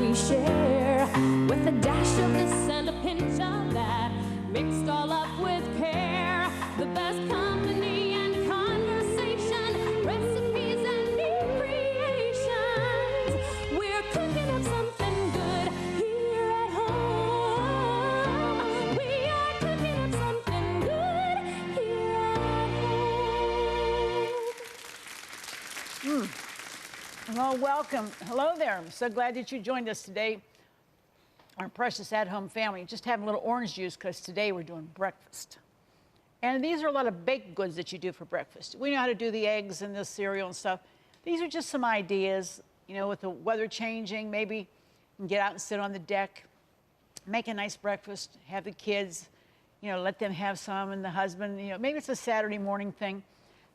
we share, with a dash of this and a pinch of that, mixed all up with care. The best company and conversation, recipes and new creations. We're cooking up something good here at home. We are cooking up something good here at home. Well, welcome. Hello there. I'm so glad that you joined us today, our precious at-home family. Just having a little orange juice because today we're doing breakfast. And these are a lot of baked goods that you do for breakfast. We know how to do the eggs and the cereal and stuff. These are just some ideas, you know, with the weather changing, maybe you can get out and sit on the deck, make a nice breakfast, have the kids, you know, let them have some, and the husband, you know, maybe it's a Saturday morning thing.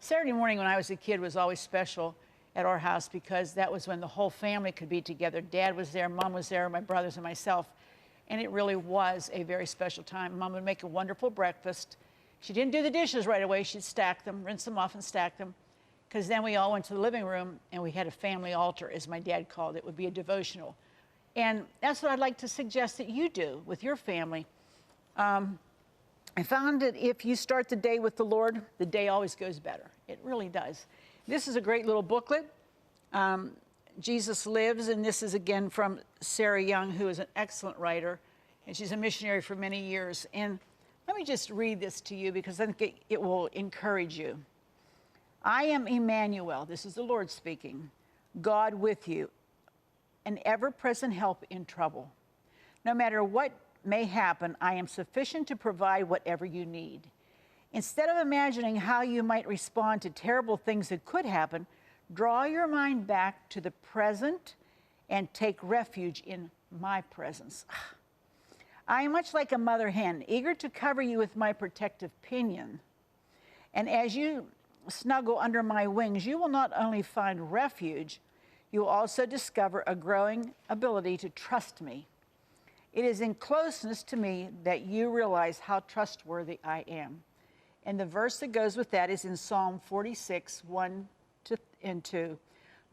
Saturday morning when I was a kid was always special at our house because that was when the whole family could be together. Dad was there, Mom was there, my brothers and myself, and it really was a very special time. Mom would make a wonderful breakfast. She didn't do the dishes right away. She'd stack them, rinse them off and stack them, because then we all went to the living room and we had a family altar, as my dad called it. It would be a devotional. And that's what I'd like to suggest that you do with your family. I found that if you start the day with the Lord, the day always goes better. It really does. This is a great little booklet, Jesus Lives, and this is again from Sarah Young, who is an excellent writer, and she's a missionary for many years. And let me just read this to you because I think it will encourage you. I am Emmanuel, this is the Lord speaking, God with you, an ever-present help in trouble. No matter what may happen, I am sufficient to provide whatever you need. Instead of imagining how you might respond to terrible things that could happen, draw your mind back to the present and take refuge in my presence. I am much like a mother hen, eager to cover you with my protective pinion. And as you snuggle under my wings, you will not only find refuge, you will also discover a growing ability to trust me. It is in closeness to me that you realize how trustworthy I am. And the verse that goes with that is in Psalm 46, 1 and 2.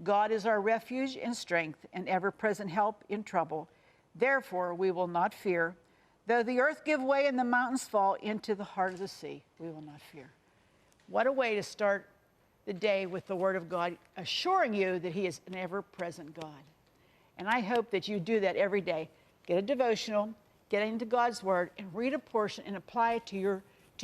God is our refuge and strength, and ever-present help in trouble. Therefore, we will not fear. Though the earth give way and the mountains fall into the heart of the sea, we will not fear. What a way to start the day with the Word of God, assuring you that He is an ever-present God. And I hope that you do that every day. Get a devotional, get into God's Word, and read a portion and apply it to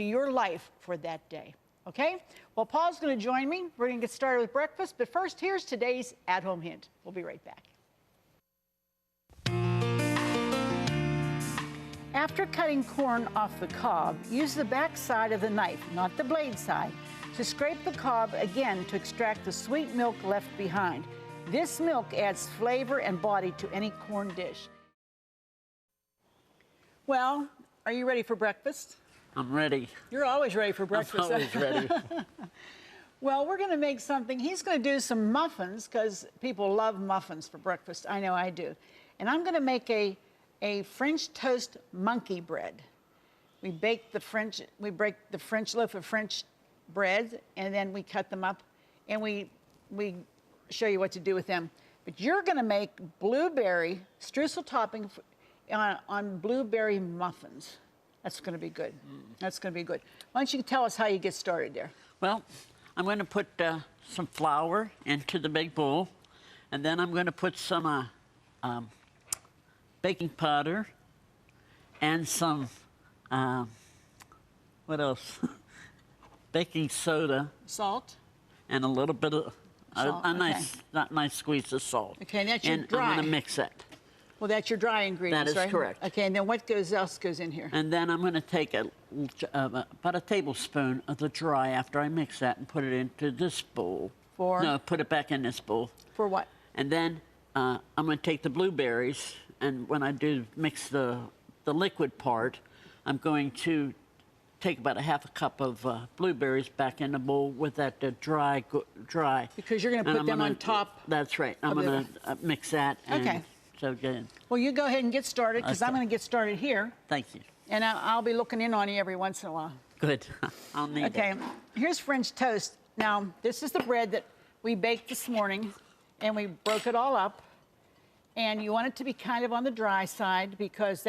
your life for that day. Okay? Well, Paul's going to join me. We're going to get started with breakfast. But first, here's today's at-home hint. We'll be right back. After cutting corn off the cob, use the back side of the knife, not the blade side, to scrape the cob again to extract the sweet milk left behind. This milk adds flavor and body to any corn dish. Well, are you ready for breakfast? I'm ready. You're always ready for breakfast. I'm always ready. Well, we're going to make something. He's going to do some muffins because people love muffins for breakfast. I know I do. And I'm going to make a French toast monkey bread. We break the French loaf of French bread, and then we cut them up, and we show you what to do with them. But you're going to make blueberry streusel topping on blueberry muffins. That's going to be good. That's going to be good. Why don't you tell us how you get started there? Well, I'm going to put some flour into the big bowl, and then I'm going to put some baking powder and some, what else? Baking soda. Salt. And a little bit of Salt, a nice squeeze of salt. Okay, and that's your dry. I'm going to mix that. Well, that's your dry ingredients, right? That is right? correct. Okay, and then what else goes in here? And then I'm going to take about a tablespoon of the dry after I mix that and put it into this bowl. No, put it back in this bowl. For what? And then I'm going to take the blueberries, and when I do mix the liquid part, I'm going to take about a half a cup of blueberries back in the bowl with that dry. Because you're going to put them on top. That's right. I'm going to mix that. Okay. So good. Well, you go ahead and get started, because I'm going to get started here. Thank you. And I'll be looking in on you every once in a while. Good. I'll need it. Okay. Here's French toast. Now, this is the bread that we baked this morning, and we broke it all up. And you want it to be kind of on the dry side because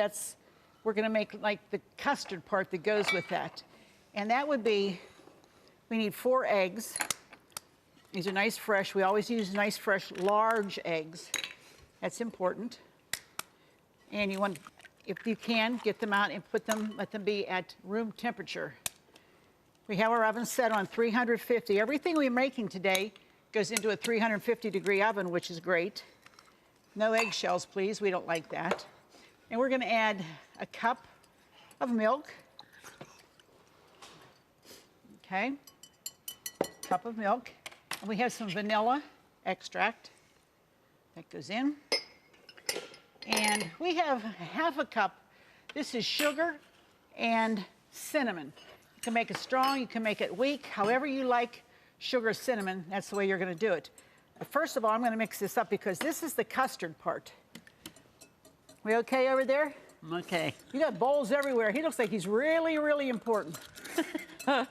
we're gonna make like the custard part that goes with that. And that would be, we need 4 eggs. These are nice fresh. We always use nice fresh large eggs. That's important. And you want, if you can, get them out and let them be at room temperature. We have our oven set on 350. Everything we're making today goes into a 350-degree oven, which is great. No eggshells, please. We don't like that. And we're going to add a cup of milk. Okay. Cup of milk. And we have some vanilla extract. That goes in. And we have half a cup. This is sugar and cinnamon. You can make it strong, you can make it weak, however you like sugar or cinnamon, that's the way you're gonna do it. First of all, I'm gonna mix this up because this is the custard part. We okay over there? I'm okay. You got bowls everywhere. He looks like he's really, really important. No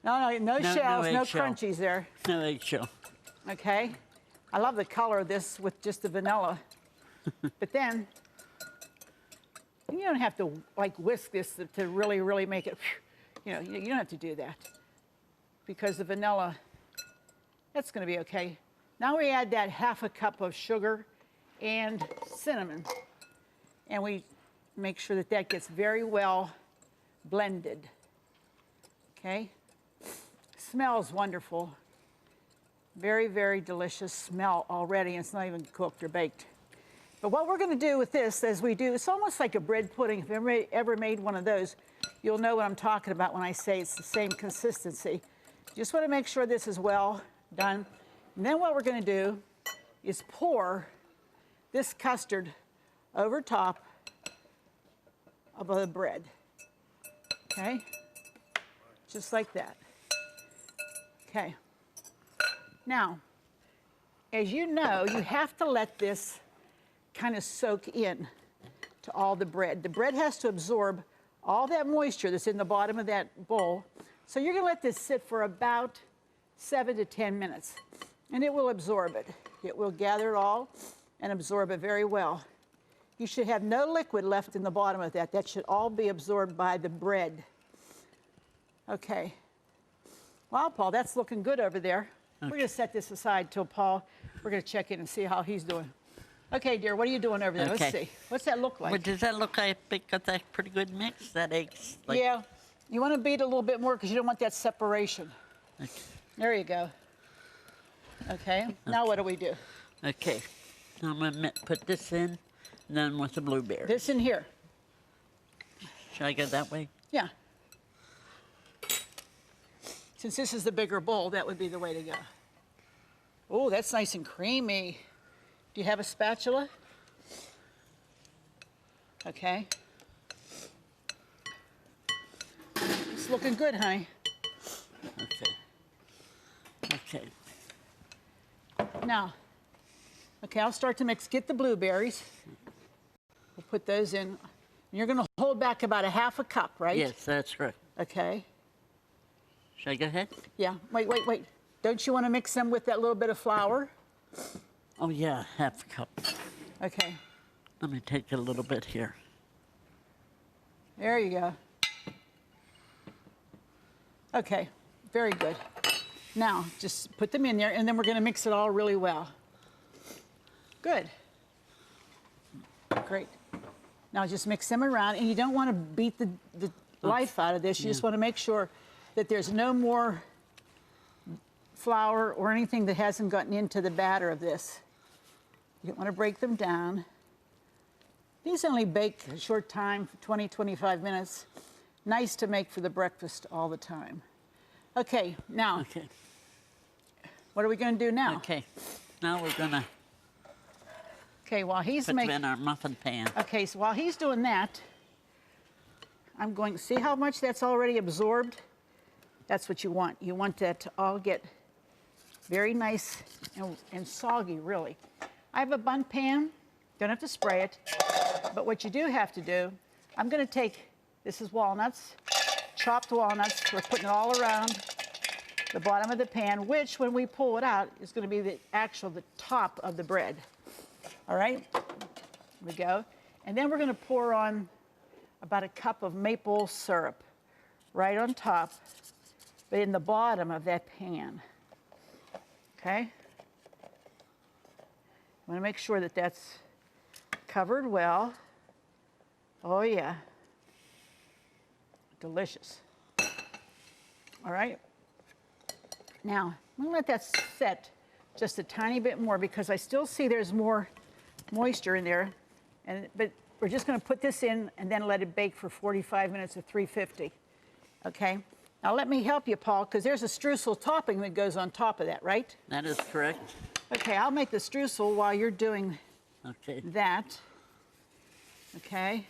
shells, no crunchies there. No eggshell. Okay. I love the color of this with just the vanilla. But then, you don't have to like whisk this to really, really make it, you don't have to do that. Because the vanilla, that's gonna be okay. Now we add that half a cup of sugar and cinnamon. And we make sure that that gets very well blended. Okay? Smells wonderful. Very, very delicious smell already, and it's not even cooked or baked. But what we're going to do with this, as we do, it's almost like a bread pudding. If you've ever made one of those, you'll know what I'm talking about when I say it's the same consistency. Just want to make sure this is well done. And then what we're going to do is pour this custard over top of the bread. Okay? Just like that. Okay. Now, as you know, you have to let this kind of soak in to all the bread. The bread has to absorb all that moisture that's in the bottom of that bowl. So you're gonna let this sit for about 7 to 10 minutes, and it will absorb it. It will gather it all and absorb it very well. You should have no liquid left in the bottom of that. That should all be absorbed by the bread. Okay. Wow, Paul, that's looking good over there. Okay. We're gonna set this aside till Paul, we're gonna check in and see how he's doing. Okay, dear, what are you doing over there? Okay. Let's see. What's that look like? Well, does that look like I got that pretty good mix? That egg's like... Yeah. You want to beat it a little bit more because you don't want that separation. Okay. There you go. Okay. Now what do we do? Okay. Now I'm going to put this in, and then with the blueberries. This in here. Should I go that way? Yeah. Since this is the bigger bowl, that would be the way to go. Oh, that's nice and creamy. Do you have a spatula? Okay. It's looking good, honey. Okay. Okay. Now, okay, I'll start to mix. Get the blueberries. We'll put those in. And you're going to hold back about a half a cup, right? Yes, that's right. Okay. Should I go ahead? Yeah. Wait. Don't you want to mix them with that little bit of flour? Oh, yeah, half a cup. Okay. Let me take a little bit here. There you go. Okay, very good. Now, just put them in there, and then we're going to mix it all really well. Good. Great. Now, just mix them around, and you don't want to beat the life out of this. You just want to make sure that there's no more flour or anything that hasn't gotten into the batter of this. You don't want to break them down. These only bake a short time, 20, 25 minutes. Nice to make for the breakfast all the time. Okay, now, what are we going to do now? Okay, now we're going to while he's put them in our muffin pan. Okay, so while he's doing that, I'm going to see how much that's already absorbed. That's what you want. You want that to all get very nice and soggy, really. I have a bun pan. Don't have to spray it. But what you do have to do, I'm going to take, this is walnuts, chopped walnuts. We're putting it all around the bottom of the pan, which when we pull it out is going to be the top of the bread. All right, here we go. And then we're going to pour on about a cup of maple syrup right on top, but in the bottom of that pan. Okay? I want to make sure that that's covered well. Oh, yeah. Delicious. All right. Now, I'm going to let that set just a tiny bit more because I still see there's more moisture in there. But we're just going to put this in and then let it bake for 45 minutes at 350. Okay? Now, let me help you, Paul, because there's a streusel topping that goes on top of that, right? That is correct. Okay, I'll make the streusel while you're doing that. Okay?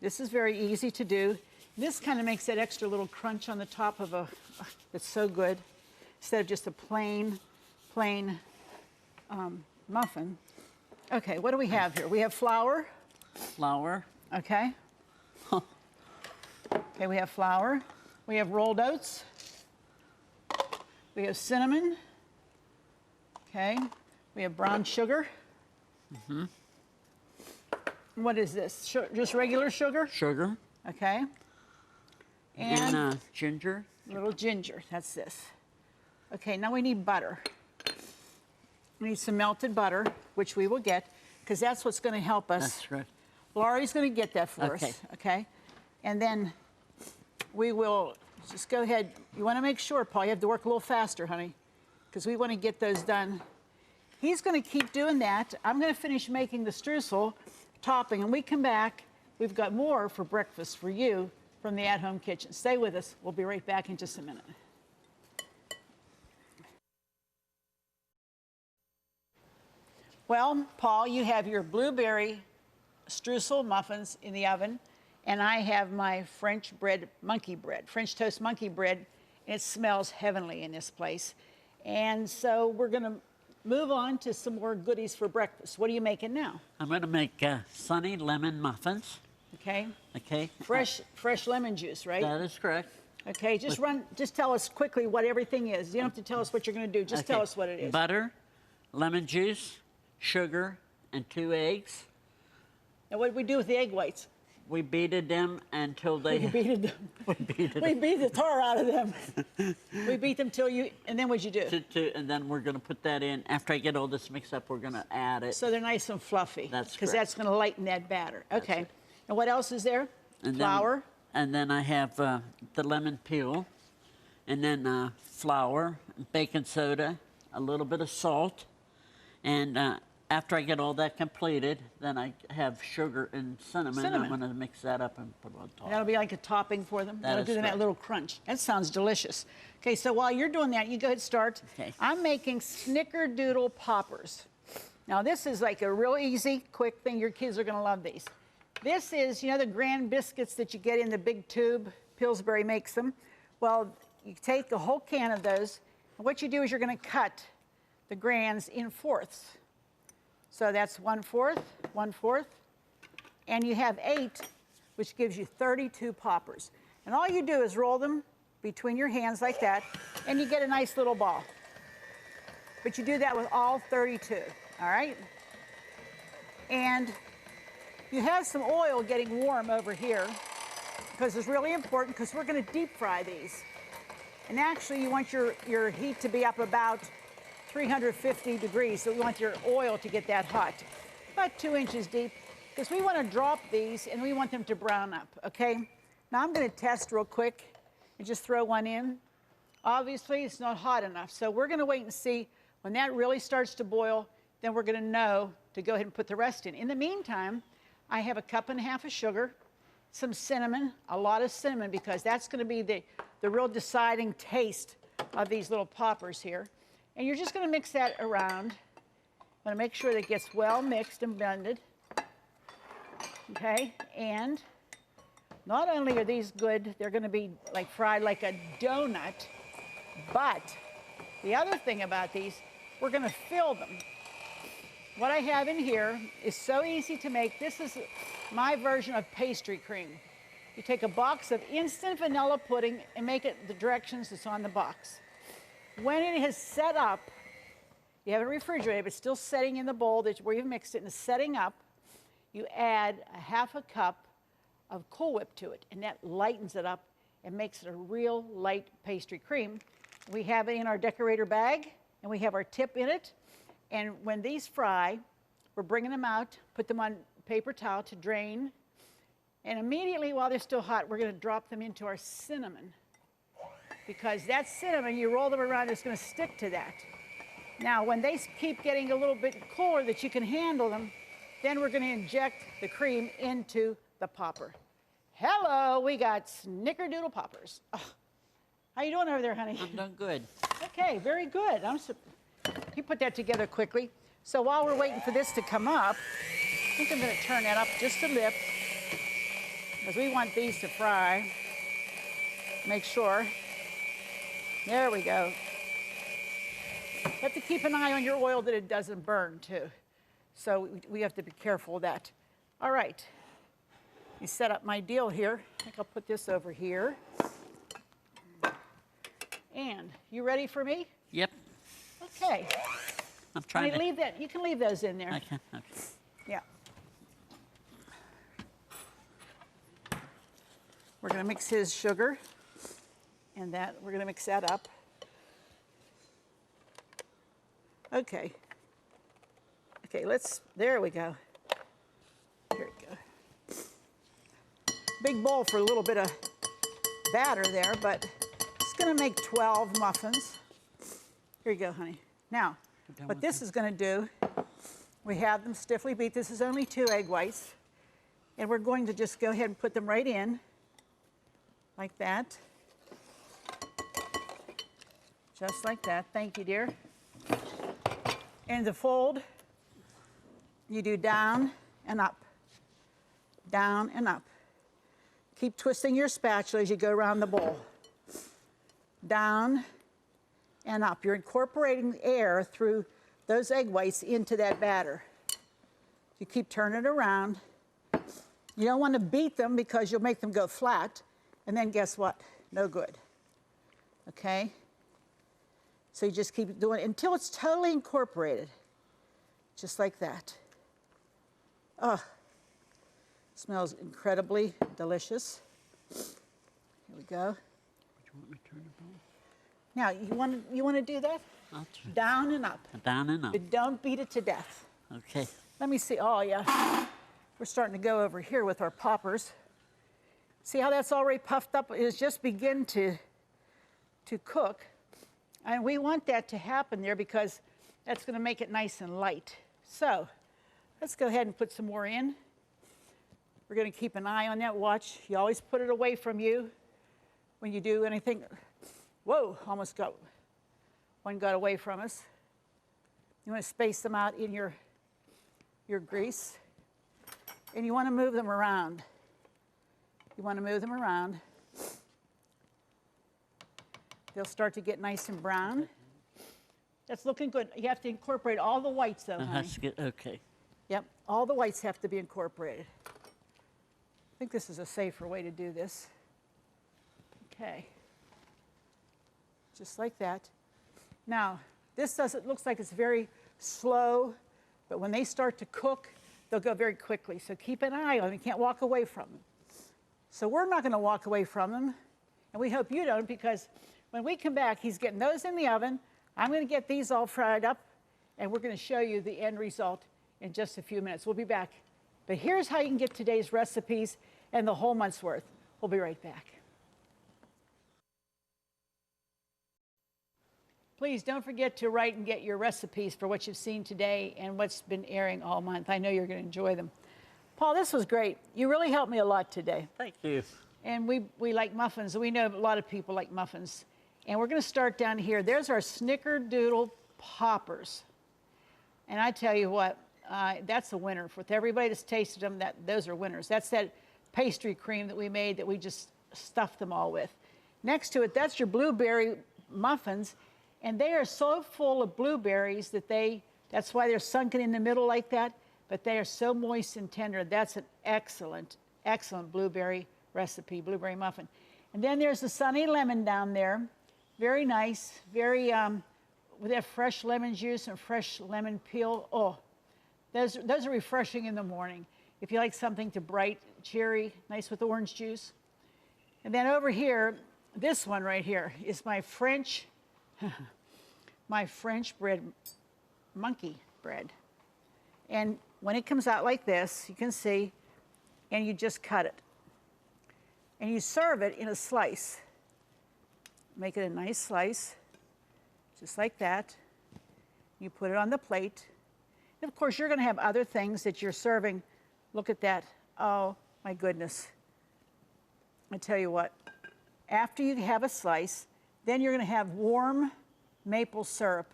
This is very easy to do. This kind of makes that extra little crunch on the top of a, it's so good. Instead of just a plain muffin. Okay, what do we have here? We have flour. Flour. Okay. Okay, we have flour. We have rolled oats. We have cinnamon. Okay. We have brown sugar. Mm-hmm. What is this? Just regular sugar? Sugar. Okay. And ginger. Little ginger. That's this. Okay, now we need butter. We need some melted butter, which we will get, because that's what's going to help us. That's right. Laurie's going to get that for us. Okay. And then we will just go ahead. You want to make sure, Paul, you have to work a little faster, honey, because we want to get those done. He's going to keep doing that. I'm going to finish making the streusel topping, and we come back. We've got more for breakfast for you from the at-home kitchen. Stay with us. We'll be right back in just a minute. Well, Paul, you have your blueberry streusel muffins in the oven, and I have my French toast monkey bread, and it smells heavenly in this place. And so we're going to move on to some more goodies for breakfast. What are you making now? I'm going to make sunny lemon muffins. Okay. Okay. Fresh lemon juice, right? That is correct. Okay, just tell us quickly what everything is. You don't have to tell us what you're going to do. Just tell us what it is. Butter, lemon juice, sugar, and 2 eggs. Now, what do we do with the egg whites? We beated them until they... We beat them. We beat the tar out of them. We beat them till you... And then what'd you do? And then we're going to put that in. After I get all this mixed up, we're going to add it. So they're nice and fluffy. That's because that's going to lighten that batter. Okay. Right. And what else is there? And flour. And then I have the lemon peel. And then flour, baking soda, a little bit of salt. And after I get all that completed, then I have sugar and cinnamon. I'm going to mix that up and put it on top. That'll be like a topping for them. That'll do them that little crunch. That sounds delicious. Okay, so while you're doing that, you go ahead and start. Okay. I'm making Snickerdoodle Poppers. Now, this is like a real easy, quick thing. Your kids are going to love these. This is, you know, the grand biscuits that you get in the big tube. Pillsbury makes them. Well, you take a whole can of those. And what you do is you're going to cut the grands in fourths. So that's 1/4, 1/4. And you have 8, which gives you 32 poppers. And all you do is roll them between your hands like that, and you get a nice little ball. But you do that with all 32, all right? And you have some oil getting warm over here, because it's really important, because we're going to deep fry these. And actually, you want your heat to be up about 350 degrees, so we want your oil to get that hot. About 2 inches deep, because we want to drop these and we want them to brown up, okay? Now I'm going to test real quick and just throw one in. Obviously, it's not hot enough, so we're going to wait and see. When that really starts to boil, then we're going to know to go ahead and put the rest in. In the meantime, I have 1.5 cups of sugar, some cinnamon, a lot of cinnamon, because that's going to be the real deciding taste of these little poppers here. And you're just going to mix that around. I'm going to make sure that it gets well mixed and blended. Okay, and not only are these good, they're going to be like fried like a donut, but the other thing about these, we're going to fill them. What I have in here is so easy to make. This is my version of pastry cream. You take a box of instant vanilla pudding and make it the directions that's on the box. When it is set up, You have it refrigerated, but still setting in the bowl where you've mixed it and it's setting up. You add a half a cup of Cool Whip to it, and that lightens it up and makes it a real light pastry cream. We have it in our decorator bag, and we have our tip in it. And when these fry, we're bringing them out, put them on paper towel to drain, and immediately while they're still hot, we're going to drop them into our cinnamon. Because that cinnamon, you roll them around, it's going to stick to that. Now, when they keep getting a little bit cooler that you can handle them, then we're going to inject the cream into the popper. Hello, we got Snickerdoodle Poppers. Oh, how you doing over there, honey? I'm doing good. Okay, very good. You put that together quickly. So while we're waiting for this to come up, I think I'm going to turn that up just a bit because we want these to fry. Make sure. There we go. You have to keep an eye on your oil that it doesn't burn too. So we have to be careful of that. All right. You set up my deal here. I think I'll put this over here. And you ready for me? Yep. Okay. I'm trying to leave that. You can leave those in there. I can. Okay. Yeah. We're going to mix his sugar, and we're going to mix that up. Okay. Okay, there we go. Here we go. Big bowl for a little bit of batter there, but it's going to make 12 muffins. Here you go, honey. Now, what this is going to do, we have them stiffly beat. This is only 2 egg whites. And we're going to just go ahead and put them right in, like that. Just like that. Thank you, dear. And the fold, you do down and up. Down and up. Keep twisting your spatula as you go around the bowl. Down and up. You're incorporating the air through those egg whites into that batter. You keep turning it around. You don't want to beat them because you'll make them go flat. And then guess what? No good. Okay? So you just keep doing it until it's totally incorporated. Just like that. Oh, smells incredibly delicious. Here we go. Do you want me to turn the bowl? Now, you want to do that? I'll turn. Down and up. Down and up. But don't beat it to death. Okay. Let me see. Oh, yeah. We're starting to go over here with our poppers. See how that's already puffed up? It's just begin to cook. And we want that to happen there because that's going to make it nice and light. So let's go ahead and put some more in. We're going to keep an eye on that. Watch. You always put it away from you when you do anything. Whoa, almost one got away from us. You want to space them out in your grease. And you want to move them around. You want to move them around. They'll start to get nice and brown. That's looking good. You have to incorporate all the whites, though, honey. That's good. Okay. Yep, all the whites have to be incorporated. I think this is a safer way to do this. Okay. Just like that. Now, looks like it's very slow, but when they start to cook, they'll go very quickly. So keep an eye on them. You can't walk away from them. So we're not going to walk away from them, and we hope you don't, because when we come back, he's getting those in the oven. I'm going to get these all fried up, and we're going to show you the end result in just a few minutes. We'll be back. But here's how you can get today's recipes and the whole month's worth. We'll be right back. Please don't forget to write and get your recipes for what you've seen today and what's been airing all month. I know you're going to enjoy them. Paul, this was great. You really helped me a lot today. Thank you. And we like muffins. We know a lot of people like muffins. And we're going to start down here. There's our Snickerdoodle Poppers. And I tell you what, that's a winner. With everybody that's tasted them, those are winners. That's that pastry cream that we made that we just stuffed them all with. Next to it, that's your blueberry muffins. And they are so full of blueberries that's why they're sunken in the middle like that. But they are so moist and tender. That's an excellent, excellent blueberry recipe, blueberry muffin. And then there's the sunny lemon down there. Very nice, very with that fresh lemon juice and fresh lemon peel, oh, those are refreshing in the morning. If you like something to bright, cheery, nice with orange juice. And then over here, this one right here is my French, my French bread, monkey bread. And when it comes out like this, you can see, and you just cut it. And you serve it in a slice. Make it a nice slice, just like that. You put it on the plate. And of course, you're going to have other things that you're serving. Look at that. Oh, my goodness. I tell you what, after you have a slice, then you're going to have warm maple syrup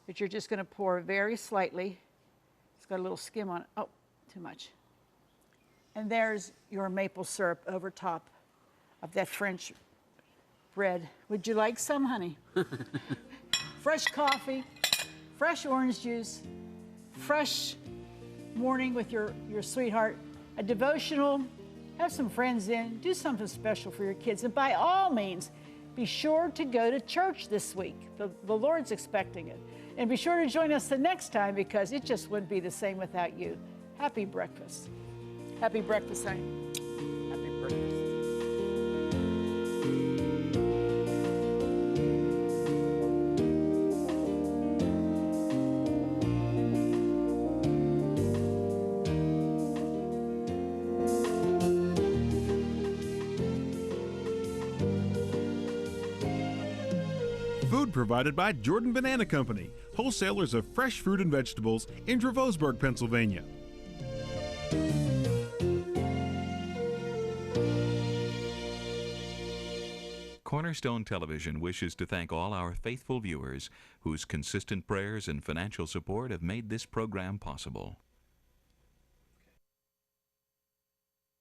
that you're just going to pour very slightly. It's got a little skim on it. Oh, too much. And there's your maple syrup over top of that French bread. Would you like some, honey? Fresh coffee, fresh orange juice, fresh morning with your sweetheart, a devotional, have some friends in, do something special for your kids. And by all means, be sure to go to church this week. The Lord's expecting it. And be sure to join us the next time because it just wouldn't be the same without you. Happy breakfast. Happy breakfast, honey. Happy breakfast. Food provided by Jordan Banana Company, wholesalers of fresh fruit and vegetables in Dravosburg, Pennsylvania. Cornerstone Television wishes to thank all our faithful viewers whose consistent prayers and financial support have made this program possible.